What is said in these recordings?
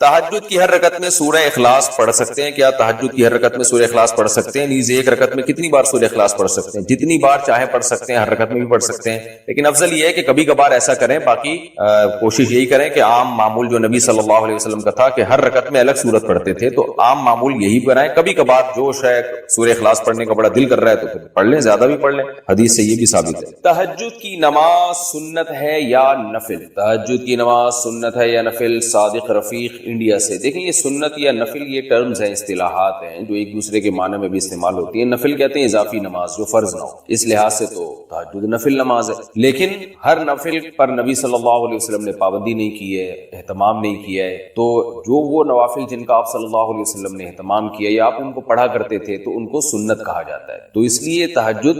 تہجد کی ہر رکعت میں سورہ اخلاص پڑھ سکتے ہیں کیا؟ تہجد کی ہر رکعت میں سورہ اخلاص پڑھ سکتے ہیں؟ نیز ایک رکعت میں کتنی بار سورہ اخلاص پڑھ سکتے ہیں؟ جتنی بار چاہے پڑھ سکتے ہیں، ہر رکعت میں بھی پڑھ سکتے ہیں، لیکن افضل یہ ہے کہ کبھی کبھار ایسا کریں. باقی کوشش یہی کریں کہ عام معمول جو نبی صلی اللہ علیہ وسلم کا تھا کہ ہر رکعت میں الگ سورت پڑھتے تھے، تو عام معمول یہی بنائیں. کبھی کبھار جوش ہے، سورہ اخلاص پڑھنے کا بڑا دل کر رہا ہے تو پھر پڑھ لیں، زیادہ بھی پڑھ لیں، حدیث سے یہ بھی ثابت ہے. تہجد کی نماز سنت ہے یا نفل؟ تہجد کی نماز سنت ہے یا نفل؟ صادق رفیق انڈیا سے. دیکھیں یہ سنت یا نفل یہ ٹرمز ہیں، اصطلاحات ہیں جو ایک دوسرے کے معنی میں بھی استعمال ہوتی ہیں. نفل کہتے ہیں اضافی نماز جو فرض نہ ہو، اس لحاظ سے تو تہجد نفل نماز ہے، لیکن ہر نفل پر نبی صلی اللہ علیہ وسلم نے پابندی نہیں کی ہے، اہتمام نہیں کیا ہے. تو جو وہ نوافل جن کا آپ صلی اللہ علیہ وسلم نے اہتمام کیا یا آپ ان کو پڑھا کرتے تھے تو ان کو سنت کہا جاتا ہے. تو اس لیے تہجد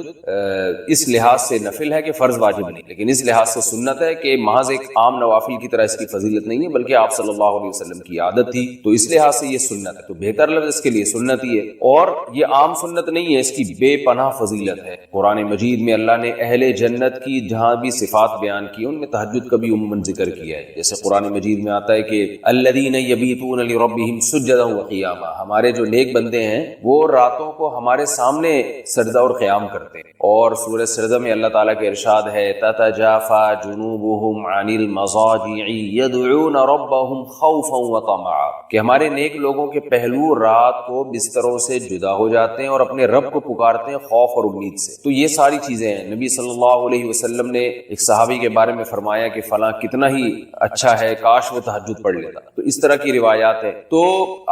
اس لحاظ سے نفل ہے کہ فرض واجب نہیں، لیکن اس لحاظ سے سنت ہے کہ محض ایک عام نوافل کی طرح اس کی فضیلت نہیں ہے، بلکہ آپ صلی اللہ علیہ وسلم کی عادت تھی، تو اس لحاظ سے یہ سنت ہے. تو بہتر لفظ اس کے لیے سنت ہی ہے، اور یہ عام سنت نہیں ہے، اس کی بے پناہ فضیلت ہے. قرآن مجید میں اللہ نے اہل جنت کی جہاں بھی صفات بیان کی ان میں تہجد کا بھی عموماً ذکر کیا ہے. جیسے قرآن مجید میں آتا ہے کہ الذین یبیتون لربہم سجدا وقیاما، ہمارے جو نیک بندے ہیں وہ راتوں کو ہمارے سامنے سجدہ اور قیام کرتے ہیں. اور سورہ سجدہ میں اللہ تعالیٰ کے ارشاد ہے تتجافى جنوبهم عن المضاجع يدعون ربهم خوفا وطمعا، کہ ہمارے نیک لوگوں کے پہلو رات کو بستروں سے جدا ہو جاتے ہیں اور اپنے رب کو پکارتے ہیں خوف اور امید سے. تو یہ ساری چیزیں ہیں. نبی صلی اللہ علیہ وسلم نے ایک صحابی کے بارے میں فرمایا کہ فلاں کتنا ہی اچھا ہے، کاش وہ تہجد پڑھ لیتا. تو اس طرح کی روایات ہیں. تو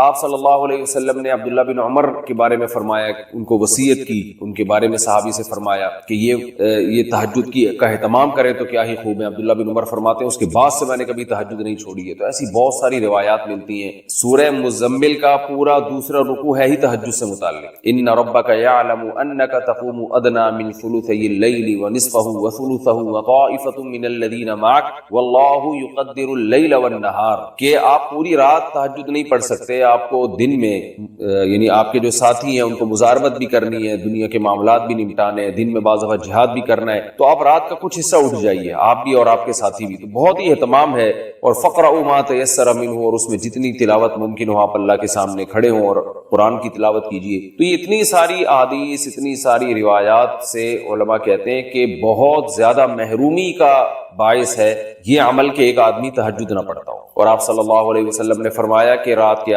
آپ صلی اللہ علیہ وسلم نے عبداللہ بن عمر کے بارے میں فرمایا، ان کو وصیت کی، ان کے بارے میں صحابی سے فرمایا کہ یہ تہجد کی کا اہتمام کریں تو کیا ہی خوب ہے. عبداللہ بن عمر فرماتے ہیں اس کے بعد سے میں نے کبھی تہجد نہیں چھوڑی ہے. تو ایسی بہت ساری روایات ملتی ہیں. سورہ مزمل کا پورا دوسرا رکوع ہے ہی تہجد سے متعلق. ان ربک یعلم انک تقوم ادنی من ثلثی اللیل ونصفہ وثلثہ وطائفۃ من الذین معک واللہ یقدر اللیل والنہار، کہ آپ پوری رات تہجد نہیں پڑھ سکتے، آپ کو دن میں یعنی آپ کے جو ساتھی ہیں ان کو مزاربت بھی کرنی ہے، دنیا کے معاملات بھی نمٹانے ہیں، دن میں بعض دفعہ جہاد بھی کرنا ہے، تو آپ رات کا کچھ حصہ اٹھ جائیے، آپ بھی اور آپ کے ساتھی بھی. تو بہت ہی اہتمام ہے. اور فقرؤوا ما تیسر منہ، اور اس میں جتنی تلاوت ممکن ہو آپ اللہ کے سامنے کھڑے ہوں اور قرآن کی تلاوت کیجیے. تو یہ اتنی ساری احادیث، اتنی ساری روایات سے علماء کہتے ہیں کہ بہت زیادہ محرومی کا باعث ہے یہ عمل کہ ایک آدمی تہجد نہ پڑھتا ہو. اور آپ صلی اللہ علیہ وسلم نے فرمایا کہ رات کے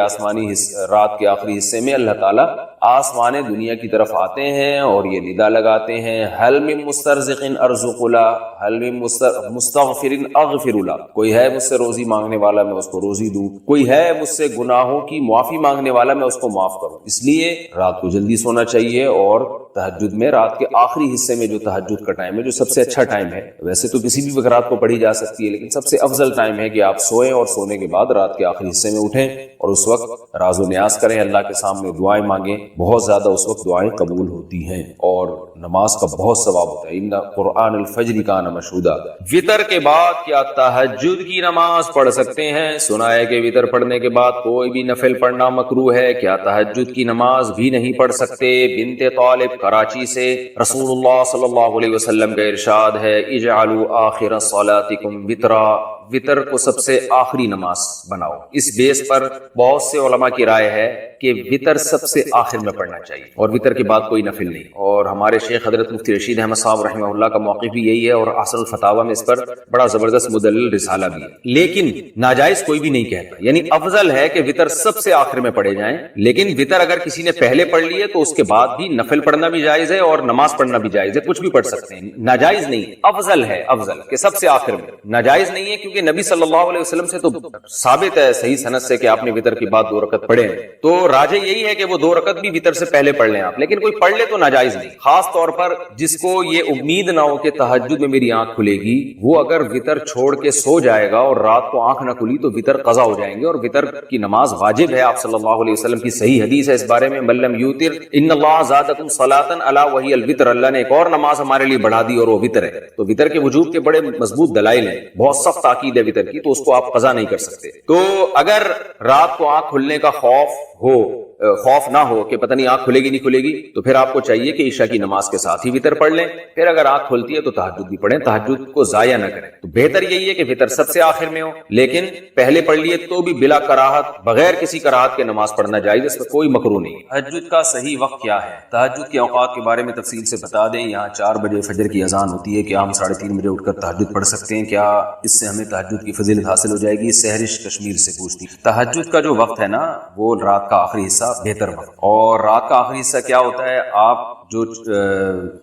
آخری حصے میں اللہ تعالیٰ آسمان دنیا کی طرف آتے ہیں اور یہ ندا لگاتے ہیں حل من مسترزق ارزق له، حل من مستغفر اغفر له، کوئی ہے مجھ سے روزی مانگنے والا میں اس کو روزی دوں، کوئی ہے مجھ سے گناہوں کی معافی مانگنے والا میں اس کو معاف کروں. اس لیے رات کو جلدی سونا چاہیے، اور تہجد میں رات کے آخری حصے میں جو تہجد کا ٹائم ہے جو سب سے اچھا ٹائم ہے، ویسے تو کسی بھی وقت رات کو پڑھی جا سکتی ہے، لیکن سب سے افضل ٹائم ہے کہ آپ سوئیں اور سونے کے بعد رات کے آخری حصے میں اٹھیں اور اس وقت راز و نیاز کریں، اللہ کے سامنے دعائیں مانگیں. بہت زیادہ اس وقت دعائیں قبول ہوتی ہیں اور نماز کا بہت ثواب ہوتا ہے. ان قرآن الفجر کان مشہودا. وتر کے بعد کیا تہجد کی نماز پڑھ سکتے ہیں؟ سنا ہے کہ وتر پڑھنے کے بعد کوئی بھی نفل پڑھنا مکروہ ہے، کیا تہجد کی نماز بھی نہیں پڑھ سکتے؟ بنت طالب کراچی سے. رسول اللہ صلی اللہ علیہ وسلم کا ارشاد ہے اجعلوا آخر صلاتکم وترا، وتر کو سب سے آخری نماز بناؤ. اس بیس پر بہت سے علماء کی رائے ہے کہ وتر سب سے آخر میں پڑھنا چاہیے اور وتر کے بعد کوئی نفل نہیں. اور ہمارے شیخ حضرت مفتی رشید احمد صاحب رحمہ اللہ کا موقف بھی یہی ہے، اور احسن الفتاوی میں اس پر بڑا زبردست مدلل رسالہ بھی ہے. لیکن ناجائز کوئی بھی نہیں کہتا، یعنی افضل ہے کہ وتر سب سے آخر میں پڑھے جائیں. لیکن وتر اگر کسی نے پہلے پڑھ لی ہے تو اس کے بعد بھی نفل پڑھنا بھی جائز ہے اور نماز پڑھنا بھی جائز ہے، کچھ بھی پڑھ سکتے ہیں. ناجائز نہیں، افضل ہے، افضل کہ سب سے آخر میں. ناجائز نہیں ہے کیونکہ نبی صلی اللہ علیہ وسلم سے تو ثابت ہے صحیح سند سے کہ آپ نے وتر کے بعد 2 رکعت پڑھے ہیں. تو راجح یہی ہے کہ وہ 2 رکعت بھی وتر سے پہلے پڑھ لیں آپ، لیکن کوئی پڑھ لے تو ناجائز نہیں. خاص طور پر جس کو یہ امید نہ ہو کہ تہجد میں میری آنکھ کھلے گی، وہ اگر وتر چھوڑ کے سو جائے گا اور رات کو آنکھ نہ کھلی تو وتر قضا ہو جائیں گے، اور وتر کی نماز واجب ہے. آپ صلی اللہ علیہ وسلم کی صحیح حدیث ہے اس بارے میں، من لم یوتر ان اللہ زادکم صلاۃ الا وہی الوتر، اللہ نے ایک اور نماز ہمارے لیے بڑھا دی اور وہ وتر ہے. تو وتر کے وجوب کے بڑے مضبوط دلائل ہیں، بہت سخت تاکید ہے وتر کی، تو اس کو آپ قضا نہیں کر سکتے. تو اگر رات کو آنکھ کھلنے کا خوف نہ ہو کہ پتہ نہیں آنکھ کھلے گی نہیں کھلے گی، تو پھر آپ کو چاہیے کہ عشاء کی نماز کے ساتھ ہی وتر پڑھ لیں. پھر اگر آنکھ کھلتی ہے تو تہجد بھی پڑھیں، تہجد کو ضائع نہ کریں. تو بہتر یہی ہے کہ وتر سب سے آخر میں ہو، لیکن پہلے پڑھ لیے تو بھی بلا کراہت، بغیر کسی کراہت کے نماز پڑھنا جائز، اس میں کوئی مکروہ نہیں. تہجد کا صحیح وقت کیا ہے؟ تہجد کے اوقات کے بارے میں تفصیل سے بتا دیں. یہاں 4 بجے فجر کی اذان ہوتی ہے، کیا ہم 3:30 بجے اٹھ کر تہجد پڑھ سکتے ہیں؟ کیا اس سے ہمیں تہجد کی فضیلت حاصل ہو جائے گی؟ سہرش کشمیر سے پوچھتی. تہجد کا جو وقت ہے نا، وہ رات کا آخری حصہ بہتر وقت. اور رات کا آخری حصہ کیا ہوتا ہے؟ آپ جو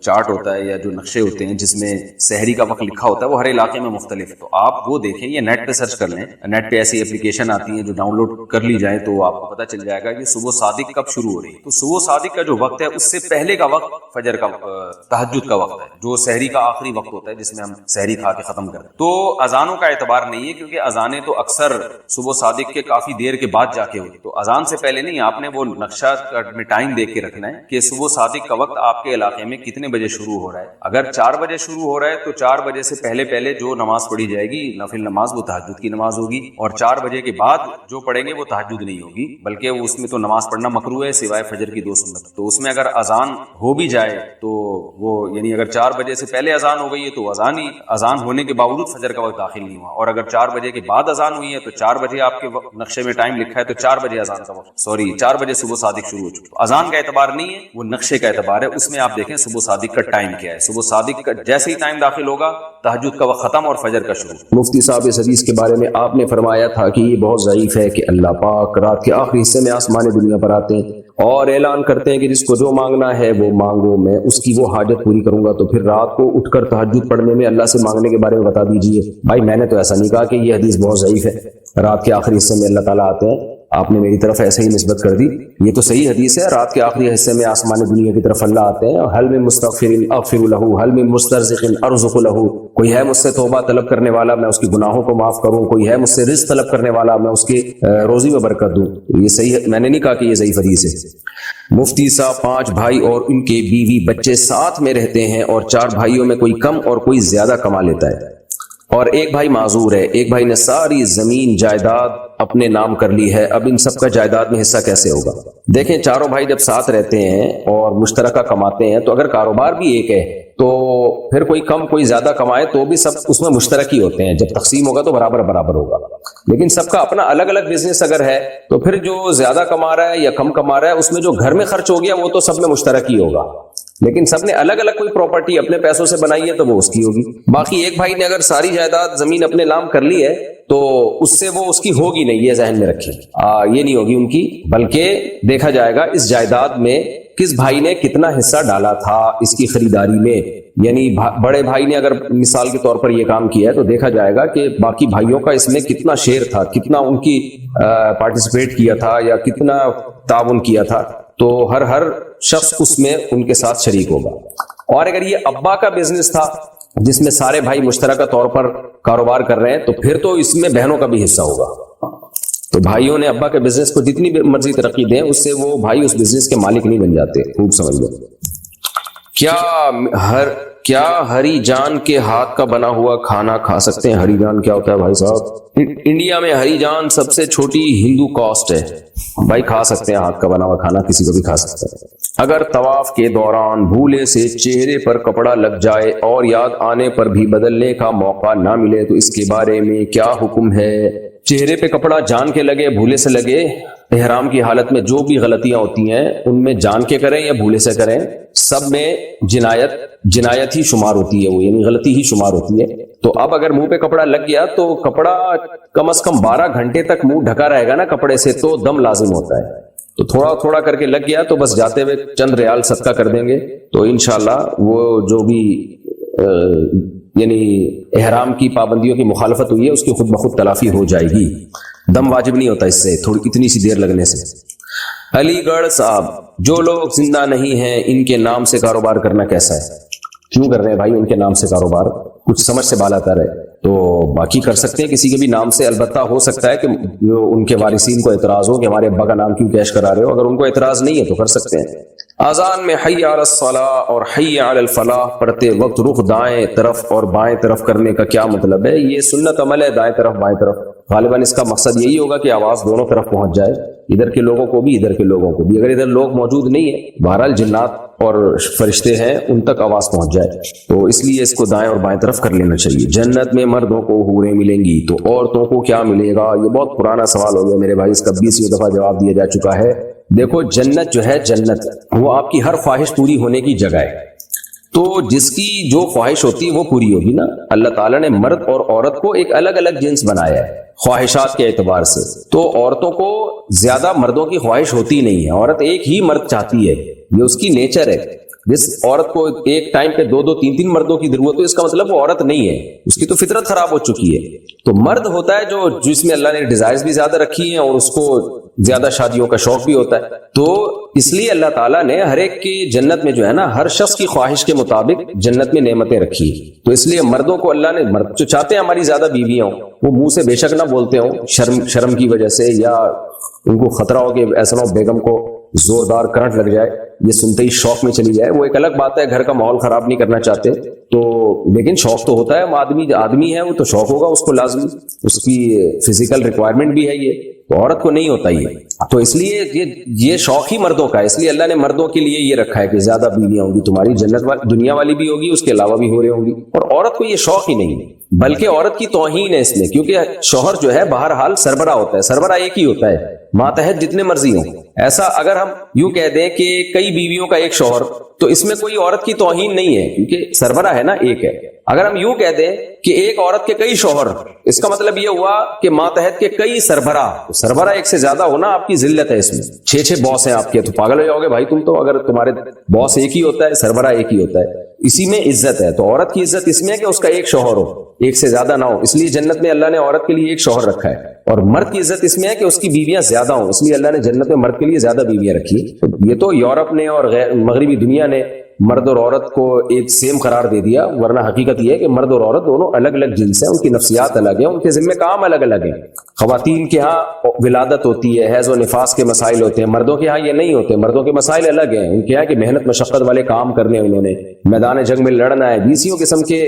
چارٹ ہوتا ہے یا جو نقشے ہوتے ہیں جس میں سحری کا وقت لکھا ہوتا ہے وہ ہر علاقے میں مختلف ہے، تو آپ وہ دیکھیں یا نیٹ پہ سرچ کر لیں. نیٹ پہ ایسی اپلیکیشن آتی ہیں جو ڈاؤن لوڈ کر لی جائیں تو آپ کو پتہ چل جائے گا کہ صبح صادق کب شروع ہو رہی ہے. تو صبح صادق کا جو وقت ہے اس سے پہلے کا وقت فجر کا تہجد کا وقت ہے، جو سحری کا آخری وقت ہوتا ہے جس میں ہم سحری کھا کے ختم کرتے ہیں. تو اذانوں کا اعتبار نہیں ہے، کیونکہ اذانیں تو اکثر صبح صادق کے کافی دیر کے بعد جا کے ہوتی. تو اذان سے پہلے نہیں، آپ نے وہ نقشہ میں ٹائم دیکھ کے رکھنا ہے کہ صبح صادق کا وقت آپ کے علاقے میں کتنے بجے شروع ہو رہا ہے. اگر 4 بجے شروع ہو رہا ہے تو 4 بجے سے پہلے جو نماز پڑھی جائے گی نفل نماز، وہ تہجد کی نماز ہوگی. اور 4 بجے کے بعد جو پڑھیں گے وہ تہجد نہیں ہوگی، بلکہ اس میں تو نماز پڑھنا مکروہ ہے سوائے فجر کی 2 سنت. تو اس میں اگر اذان ہو بھی جائے تو وہ یعنی اگر 4 بجے سے پہلے اذان ہو گئی ہے تو اذان ہونے کے باوجود فجر کا وقت داخل نہیں ہوا. اور اگر 4 بجے کے بعد اذان ہوئی ہے تو 4 بجے آپ کے نقشے میں ٹائم لکھا ہے تو 4 بجے اذان کا وقت 4 بجے صبح صادق شروع ہو چکی. اذان کا اعتبار نہیں ہے، وہ نقشے کا اعتبار ہے. اس میں آپ دیکھیں صبح صادق کا ٹائم کیا ہے. صبح صادق کا جیسے ہی ٹائم داخل ہوگا تہجد کا وقت ختم اور فجر کا شروع. مفتی صاحب اس حدیث کے بارے میں آپ نے فرمایا تھا کہ یہ بہت ضعیف ہے کہ اللہ پاک رات کے آخری حصے میں آسمان دنیا پر آتے ہیں اور اعلان کرتے ہیں کہ جس کو جو مانگنا ہے وہ مانگو، میں اس کی وہ حاجت پوری کروں گا. تو پھر رات کو اٹھ کر تہجد پڑھنے میں اللہ سے مانگنے کے بارے میں بتا دیجئے. بھائی میں نے تو ایسا نہیں کہا کہ یہ حدیث بہت ضعیف ہے، رات کے آخری حصے میں اللہ تعالیٰ آتے ہیں. آپ نے میری طرف ایسے ہی نسبت کر دی. یہ تو صحیح حدیث ہے، رات کے آخری حصے میں آسمان دنیا کی طرف اللہ آتے ہیں. حل من مستغفر اغفر له، حل من مسترزق ارزق له. کوئی ہے مجھ سے توبہ طلب کرنے والا، میں اس کی گناہوں کو معاف کروں. کوئی ہے مجھ سے رزق طلب کرنے والا، میں اس کی روزی میں برکت دوں. یہ صحیح ہے، میں نے نہیں کہا کہ یہ ضعیف حدیث ہے. مفتی صاحب 5 بھائی اور ان کے بیوی بچے ساتھ میں رہتے ہیں اور 4 بھائیوں میں کوئی کم اور کوئی زیادہ کما لیتا ہے، اور ایک بھائی معذور ہے. ایک بھائی نے ساری زمین جائیداد اپنے نام کر لی ہے، اب ان سب کا جائیداد میں حصہ کیسے ہوگا؟ دیکھیں چاروں بھائی جب ساتھ رہتے ہیں اور مشترکہ کماتے ہیں تو اگر کاروبار بھی ایک ہے تو پھر کوئی کم کوئی زیادہ کمائے تو بھی سب اس میں مشترک ہی ہوتے ہیں. جب تقسیم ہوگا تو برابر ہوگا. لیکن سب کا اپنا الگ الگ بزنس اگر ہے تو پھر جو زیادہ کما رہا ہے یا کم کما رہا ہے اس میں جو گھر میں خرچ ہو گیا وہ تو سب میں مشترک ہی ہوگا. لیکن سب نے الگ الگ کوئی پراپرٹی اپنے پیسوں سے بنائی ہے تو وہ اس کی ہوگی. باقی ایک بھائی نے اگر ساری جائیداد زمین اپنے نام کر لی ہے تو اس سے وہ اس کی ہوگی نہیں، یہ ذہن میں رکھیں. یہ نہیں ہوگی ان کی، بلکہ دیکھا جائے گا اس جائیداد میں کس بھائی نے کتنا حصہ ڈالا تھا اس کی خریداری میں. یعنی بڑے بھائی نے اگر مثال کے طور پر یہ کام کیا ہے تو دیکھا جائے گا کہ باقی بھائیوں کا اس میں کتنا شیئر تھا، کتنا ان کی پارٹیسپیٹ کیا تھا یا کتنا تعاون کیا تھا. تو ہر شخص اس میں ان کے ساتھ شریک ہوگا. اور اگر یہ ابا کا بزنس تھا جس میں سارے بھائی مشترکہ طور پر کاروبار کر رہے ہیں تو پھر تو اس میں بہنوں کا بھی حصہ ہوگا. تو بھائیوں نے ابا کے بزنس کو جتنی مرضی ترقی دیں اس سے وہ بھائی اس بزنس کے مالک نہیں بن جاتے. خوب سمجھ لو. کیا ہری جان کے ہاتھ کا بنا ہوا کھانا کھا سکتے ہیں؟ ہری جان کیا ہوتا ہے بھائی صاحب؟ انڈیا میں ہری جان سب سے چھوٹی ہندو کاسٹ ہے. بھائی کھا سکتے ہیں، ہاتھ کا بنا ہوا کھانا کسی کو بھی کھا سکتے ہیں. اگر طواف کے دوران بھولے سے چہرے پر کپڑا لگ جائے اور یاد آنے پر بھی بدلنے کا موقع نہ ملے تو اس کے بارے میں کیا حکم ہے؟ چہرے پہ کپڑا جان کے لگے بھولے سے لگے، احرام کی حالت میں جو بھی غلطیاں ہوتی ہیں ان میں جان کے کریں یا بھولے سے کریں سب میں جنایت ہی شمار ہوتی ہے، وہ یعنی غلطی ہی شمار ہوتی ہے. تو اب اگر منہ پہ کپڑا لگ گیا تو کپڑا کم از کم 12 گھنٹے تک منہ ڈھکا رہے گا نا کپڑے سے تو دم لازم ہوتا ہے. تو تھوڑا تھوڑا کر کے لگ گیا تو بس جاتے ہوئے چند ریال صدقہ کر دیں گے تو انشاءاللہ وہ جو بھی یعنی احرام کی پابندیوں کی مخالفت ہوئی ہے اس کی خود بخود تلافی ہو جائے گی. دم واجب نہیں ہوتا اس سے تھوڑی اتنی سی دیر لگنے سے. علی گڑھ صاحب جو لوگ زندہ نہیں ہیں ان کے نام سے کاروبار کرنا کیسا ہے؟ کیوں کر رہے ہیں بھائی ان کے نام سے کاروبار؟ کچھ سمجھ سے بالا تر ہے. تو باقی کر سکتے ہیں کسی کے بھی نام سے، البتہ ہو سکتا ہے کہ ان کے وارثین کو اعتراض ہو کہ ہمارے ابا کا نام کیوں کیش کرا رہے ہو، اگر ان کو اعتراض نہیں ہے تو کر سکتے ہیں۔ اذان میں حی علی الصلاۃ اور حی علی الفلاح پڑھتے وقت رخ دائیں طرف اور بائیں طرف کرنے کا کیا مطلب ہے؟ یہ سنت عمل ہے، دائیں طرف بائیں طرف، غالباً اس کا مقصد یہی ہوگا کہ آواز دونوں طرف پہنچ جائے، ادھر کے لوگوں کو بھی ادھر کے لوگوں کو بھی، اگر ادھر لوگ موجود نہیں ہیں، بہرحال جنات اور فرشتے ہیں ان تک آواز پہنچ جائے، تو اس لیے اس کو دائیں اور بائیں طرف کر لینا چاہیے۔ جنت میں مردوں کو حوریں ملیں گی تو عورتوں کو کیا ملے گا؟ یہ بہت پرانا سوال ہو گیا میرے بھائی، اس کا 20 دفعہ جواب دیا جا چکا ہے۔ دیکھو جنت جو ہے، جنت وہ آپ کی ہر خواہش پوری ہونے کی جگہ ہے، تو جس کی جو خواہش ہوتی ہے وہ پوری ہوگی نا۔ اللہ تعالیٰ نے مرد اور عورت کو ایک الگ الگ جنس بنایا ہے خواہشات کے اعتبار سے، تو عورتوں کو زیادہ مردوں کی خواہش ہوتی نہیں ہے، عورت ایک ہی مرد چاہتی ہے، یہ اس کی نیچر ہے۔ جس عورت کو ایک ٹائم پہ 2 3 مردوں کی ضرورت ہو، اس کا مطلب وہ عورت نہیں ہے، اس کی تو فطرت خراب ہو چکی ہے۔ تو مرد ہوتا ہے جو جس میں اللہ نے ڈیزائرز بھی زیادہ رکھی ہیں اور اس کو زیادہ شادیوں کا شوق بھی ہوتا ہے، تو اس لیے اللہ تعالیٰ نے ہر ایک کی جنت میں جو ہے نا، ہر شخص کی خواہش کے مطابق جنت میں نعمتیں رکھی، تو اس لیے مردوں کو اللہ نے، مرد جو چاہتے ہیں ہماری زیادہ بیویاں ہوں، وہ منہ سے بے شک نہ بولتے ہوں شرم کی وجہ سے، یا ان کو خطرہ ہو کہ ایسا نہ ہو بیگم کو زوردار کرنٹ لگ جائے، یہ سنتے ہی شوق میں چلی جائے، وہ ایک الگ بات ہے، گھر کا ماحول خراب نہیں کرنا چاہتے، تو لیکن شوق تو ہوتا ہے، آدمی ہے وہ تو شوق ہوگا اس کو لازمی، اس کی فزیکل ریکوائرمنٹ بھی ہے، یہ تو عورت کو نہیں ہوتا یہ، تو اس لیے یہ شوق ہی مردوں کا ہے، اس لیے اللہ نے مردوں کے لیے یہ رکھا ہے کہ زیادہ بیویاں ہوں گی تمہاری، جنت دنیا والی بھی ہوگی، اس کے علاوہ بھی ہو رہی ہوں گی، اور عورت کو یہ شوق ہی نہیں ہے، بلکہ عورت کی توہین ہے اس میں، کیونکہ شوہر جو ہے بہرحال سربراہ ہوتا ہے، سربراہ ایک ہی ہوتا ہے، ماتحت جتنے مرضی ہوں۔ ایسا اگر ہم یوں کہہ دیں کہ کئی بیویوں کا ایک شوہر، تو اس میں کوئی عورت کی توہین نہیں ہے، کیونکہ سربراہ ہے نا، ایک ہے۔ اگر ہم یوں کہہ دیں کہ ایک عورت کے کئی شوہر، اس کا مطلب یہ ہوا کہ ماتحت کے کئی سربراہ، سربراہ ایک سے زیادہ ہونا آپ کی ذلت ہے، اس میں 6 باس ہیں آپ کے، تو پاگل ہو جاؤ گے بھائی تم تو، اگر تمہارے باس ایک ہی ہوتا ہے، سربراہ ایک ہی ہوتا ہے، اسی میں عزت ہے۔ تو عورت کی عزت اس میں ہے کہ اس کا ایک شوہر ہو، ایک سے زیادہ نہ ہو، اس لیے جنت میں اللہ نے عورت کے لیے ایک شوہر رکھا ہے، اور مرد کی عزت اس میں ہے کہ اس کی بیویاں زیادہ ہوں، اس لیے اللہ نے جنت میں مرد کے لیے زیادہ بیویاں رکھی۔ یہ تو یورپ نے اور مغربی دنیا نے مرد اور عورت کو ایک سیم قرار دے دیا، ورنہ حقیقت یہ ہے کہ مرد اور عورت دونوں الگ الگ جنس ہیں، ان کی نفسیات الگ ہیں، ان کے ذمہ کام الگ الگ ہیں۔ خواتین کے ہاں ولادت ہوتی ہے، حیض و نفاس کے مسائل ہوتے ہیں، مردوں کے ہاں یہ نہیں ہوتے، مردوں کے مسائل الگ ہیں، ان کے ہاں کہ محنت مشقت والے کام کرنے، انہوں نے میدان جنگ میں لڑنا ہے، 20 قسم کے،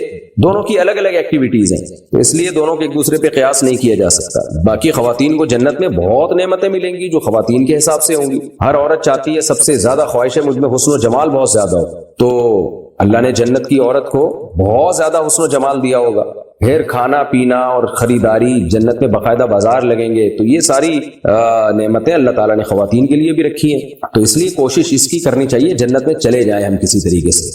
دونوں کی الگ الگ ایکٹیویٹیز ہیں، تو اس لیے دونوں کے ایک دوسرے پہ قیاس نہیں کیا جا سکتا۔ باقی خواتین کو جنت میں بہت نعمتیں ملیں گی جو خواتین کے حساب سے ہوں گی، ہر عورت چاہتی ہے، سب سے زیادہ خواہش ہے مجھ میں حسن و جمال بہت زیادہ ہو، تو اللہ نے جنت کی عورت کو بہت زیادہ حسن و جمال دیا ہوگا، پھر کھانا پینا اور خریداری، جنت میں باقاعدہ بازار لگیں گے، تو یہ ساری نعمتیں اللہ تعالیٰ نے خواتین کے لیے بھی رکھی ہیں، تو اس لیے کوشش اس کی کرنی چاہیے جنت میں چلے جائیں، ہم کسی طریقے سے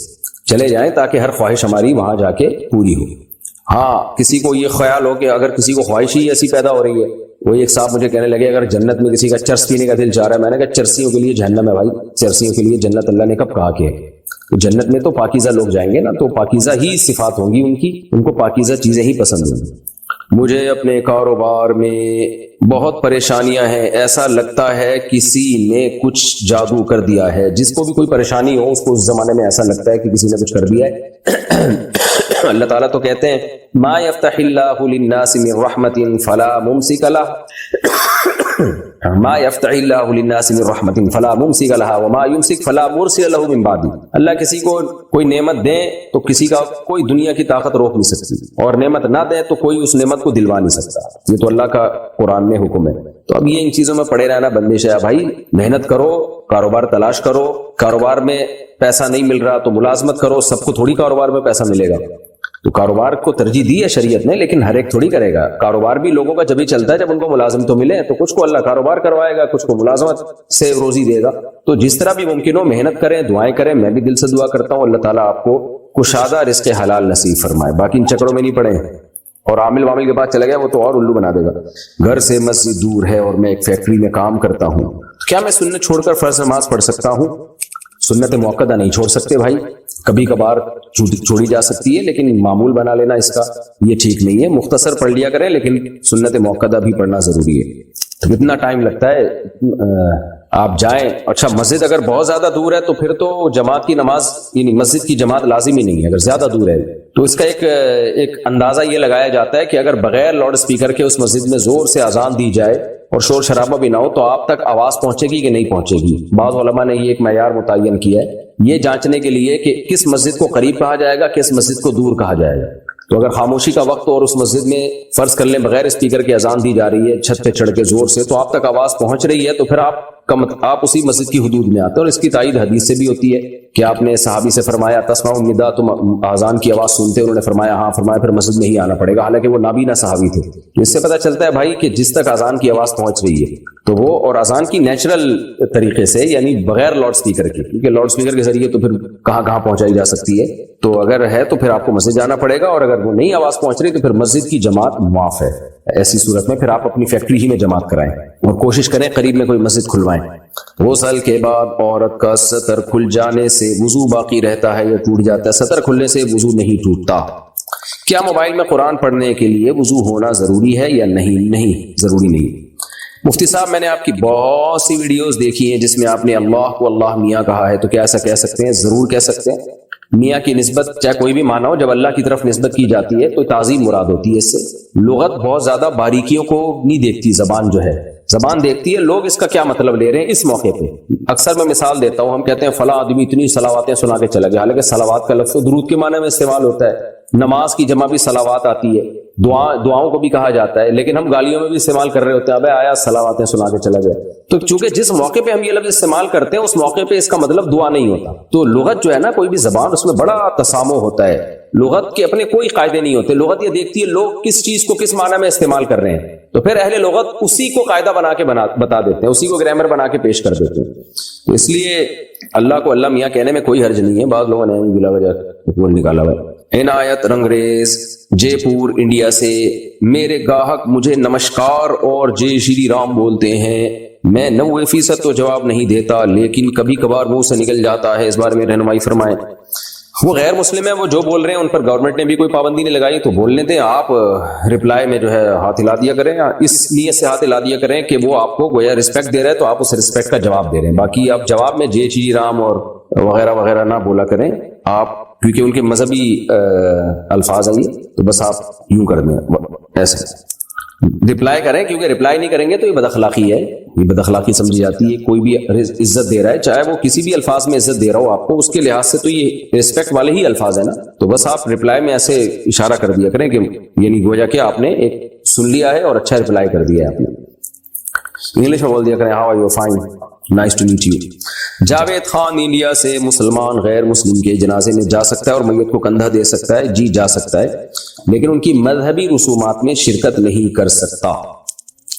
چلے جائیں تاکہ ہر خواہش ہماری وہاں جا کے پوری ہو۔ ہاں کسی کو یہ خیال ہو کہ اگر کسی کو خواہش ہی ایسی پیدا ہو رہی ہے، وہ ایک صاحب مجھے کہنے لگے اگر جنت میں کسی کا چرس پینے کا دل چاہ رہا ہے، میں نے کہا چرسیوں کے لیے جہنم ہے بھائی، چرسیوں کے لیے جنت اللہ نے کب کہا کہ ہے؟ تو جنت میں تو پاکیزہ لوگ جائیں گے نا، تو پاکیزہ ہی صفات ہوں گی ان کی، ان کو پاکیزہ چیزیں ہی پسند ہوں گی۔ مجھے اپنے کاروبار میں بہت پریشانیاں ہیں، ایسا لگتا ہے کسی نے کچھ جادو کر دیا ہے۔ جس کو بھی کوئی پریشانی ہو اس کو اس زمانے میں ایسا لگتا ہے کہ کسی نے کچھ کر دیا ہے۔ اللہ تعالیٰ تو کہتے ہیں ما یفتح اللہ للناس من رحمت فلا ممسک لہ، ما یفتح اللہ للناس من رحمت فلا ممسک لہ وما یمسک فلا مرسل لہ من بعدہ۔ اللہ کسی کو کوئی نعمت دیں تو کسی کا کوئی دنیا کی طاقت روک نہیں سکتی، اور نعمت نہ دیں تو کوئی اس نعمت کو دلوا نہیں سکتا، یہ تو اللہ کا قرآن میں حکم ہے۔ تو اب یہ ان چیزوں میں پڑے رہنا بندش ہے بھائی، محنت کرو، کاروبار تلاش کرو، کاروبار میں پیسہ نہیں مل رہا تو ملازمت کرو، سب کو تھوڑی کاروبار میں پیسہ ملے گا، تو کاروبار کو ترجیح دی ہے شریعت نے، لیکن ہر ایک تھوڑی کرے گا، کاروبار بھی لوگوں کا جب ہی چلتا ہے جب ان کو ملازم تو ملے، تو کچھ کو اللہ کاروبار کروائے گا، کچھ کو ملازمت سے روزی دے گا، تو جس طرح بھی ممکن ہو محنت کریں، دعائیں کریں، میں بھی دل سے دعا کرتا ہوں اللہ تعالیٰ آپ کو کشادہ رزق حلال نصیب فرمائے، باقی ان چکروں میں نہیں پڑے، اور عامل وامل کے پاس چلا گیا وہ تو اور الو بنا دے گا۔ گھر سے مسجد دور ہے اور میں ایک فیکٹری میں کام کرتا ہوں، کیا میں سنت چھوڑ کر فرض نماز پڑھ سکتا ہوں؟ سنت موقدہ نہیں چھوڑ سکتے بھائی، کبھی کبھار چھوڑی جا سکتی ہے، لیکن معمول بنا لینا اس کا یہ ٹھیک نہیں ہے۔ مختصر پڑھ لیا کریں، لیکن سنت موقدہ بھی پڑھنا ضروری ہے۔ تو کتنا ٹائم لگتا ہے آپ جائیں. اچھا مسجد اگر بہت زیادہ دور ہے تو پھر تو جماعت کی نماز یعنی مسجد کی جماعت لازمی نہیں ہے. اگر زیادہ دور ہے تو اس کا ایک اندازہ یہ لگایا جاتا ہے کہ اگر بغیر لاؤڈ اسپیکر کے اس مسجد میں زور سے اذان دی جائے اور شور شرابہ بھی نہ ہو تو آپ تک آواز پہنچے گی کہ نہیں پہنچے گی. بعض علماء نے یہ ایک معیار متعین کیا ہے یہ جانچنے کے لیے کہ کس مسجد کو قریب کہا جائے گا, کس مسجد کو دور کہا جائے گا. تو اگر خاموشی کا وقت اور اس مسجد میں فرض کر لیں بغیر اسپیکر کے اذان دی جا رہی ہے چھت پہ چڑھ کے زور سے, تو آپ تک آواز پہنچ رہی ہے تو پھر آپ اسی مسجد کی حدود میں آتے ہیں. اور اس کی تائید حدیث سے بھی ہوتی ہے کہ آپ نے صحابی سے فرمایا تسمعوا النداء, تم اذان کی آواز سنتے, انہوں نے فرمایا ہاں, فرمایا پھر مسجد میں ہی آنا پڑے گا, حالانکہ وہ نابینا صحابی تھے. تو اس سے پتہ چلتا ہے بھائی کہ جس تک اذان کی آواز پہنچ رہی ہے تو وہ, اور اذان کی نیچرل طریقے سے یعنی بغیر لاؤڈ اسپیکر کے, کیونکہ لاؤڈ اسپیکر کے ذریعے تو پھر کہاں کہاں پہنچائی جا سکتی ہے. تو اگر ہے تو پھر آپ کو مسجد جانا پڑے گا, اور اگر وہ نہیں آواز پہنچ رہی تو پھر مسجد کی جماعت معاف ہے. ایسی صورت میں پھر آپ اپنی فیکٹری ہی میں جماعت کرائیں اور کوشش کریں قریب میں کوئی مسجد کھلوائیں. غسل کے بعد عورت کا سطر کھل جانے سے وضو باقی رہتا ہے یا ٹوٹ جاتا ہے؟ سطر کھلنے سے وضو نہیں ٹوٹتا. کیا موبائل میں قرآن پڑھنے کے لیے وضو ہونا ضروری ہے یا نہیں؟ نہیں, ضروری نہیں. مفتی صاحب میں نے آپ کی بہت سی ویڈیوز دیکھی ہیں جس میں آپ نے اللہ کو اللہ میاں کہا ہے, تو کیا ایسا کہہ سکتے ہیں؟ ضرور کہہ سکتے ہیں. میاں کی نسبت چاہے کوئی بھی مانا ہو, جب اللہ کی طرف نسبت کی جاتی ہے تو تعظیم مراد ہوتی ہے. اس سے لغت بہت زیادہ باریکیوں کو نہیں دیکھتی, زبان جو ہے زبان دیکھتی ہے لوگ اس کا کیا مطلب لے رہے ہیں اس موقع پہ. اکثر میں مثال دیتا ہوں, ہم کہتے ہیں فلاں آدمی اتنی صلواتیں سنا کے چلا گیا, حالانکہ صلوات کا لفظ درود کے معنی میں استعمال ہوتا ہے. نماز کی جمع بھی صلوات آتی ہے, دعاؤں کو بھی کہا جاتا ہے, لیکن ہم گالیوں میں بھی استعمال کر رہے ہوتے ہیں, ابے آیا صلواتیں سنا کے چلا گیا. تو چونکہ جس موقع پہ ہم یہ لفظ استعمال کرتے ہیں اس موقع پہ اس کا مطلب دعا نہیں ہوتا. تو لغت جو ہے نا, کوئی بھی زبان, اس میں بڑا تسامح ہوتا ہے. لغت کے اپنے کوئی قاعدے نہیں ہوتے. لغت یہ دیکھتی ہے لوگ کس چیز کو کس معنی میں استعمال کر رہے ہیں, تو پھر اہل لغت اسی کو قاعدہ بنا کے بتا دیتے ہیں, اسی کو گرامر بنا کے پیش کر دیتے ہیں. تو اس لیے اللہ کو اللہ میاں کہنے میں کوئی حرج نہیں ہے. بعض لوگوں نے بلا وجہ بول نکالا ہوا. عنایت رنگریز جے پور انڈیا سے, میرے گاہک مجھے نمشکار اور جے شری رام بولتے ہیں. میں 90% تو جواب نہیں دیتا, لیکن کبھی کبھار منہ سے نکل جاتا ہے, اس بارے میں رہنمائی فرمائیں. وہ غیر مسلم ہے, وہ جو بول رہے ہیں ان پر گورنمنٹ نے بھی کوئی پابندی نہیں لگائی, تو بولنے دیں. آپ رپلائی میں جو ہے ہاتھ ہلا دیا کریں, اس نیت سے ہاتھ ہلا دیا کریں کہ وہ آپ کو گویا رسپیکٹ دے رہے ہیں تو آپ اس رسپیکٹ کا جواب دے رہے ہیں. باقی آپ جواب میں جے شری رام اور وغیرہ وغیرہ نہ بولا کریں آپ, کیونکہ ان کے مذہبی الفاظ ہیں, تو بس آپ یوں کر دیں ایسے رپلائی کریں, کیونکہ رپلائی نہیں کریں گے تو یہ بد اخلاقی ہے, یہ بد اخلاقی سمجھی جاتی ہے. کوئی بھی عزت دے رہا ہے, چاہے وہ کسی بھی الفاظ میں عزت دے رہا ہو آپ کو, اس کے لحاظ سے تو یہ رسپیکٹ والے ہی الفاظ ہیں نا. تو بس آپ رپلائی میں ایسے اشارہ کر دیا کریں کہ یعنی گویا کہ آپ نے ایک سن لیا ہے اور اچھا رپلائی کر دیا ہے آپ نے. انگلش میں بول دیا کریں how are you, fine, nice to meet you. Javed Khan India سے, مسلمان غیر مسلم کے جنازے میں جا سکتا ہے اور میت کو کندھا دے سکتا ہے؟ جی جا سکتا ہے, لیکن ان کی مذہبی رسومات میں شرکت نہیں کر سکتا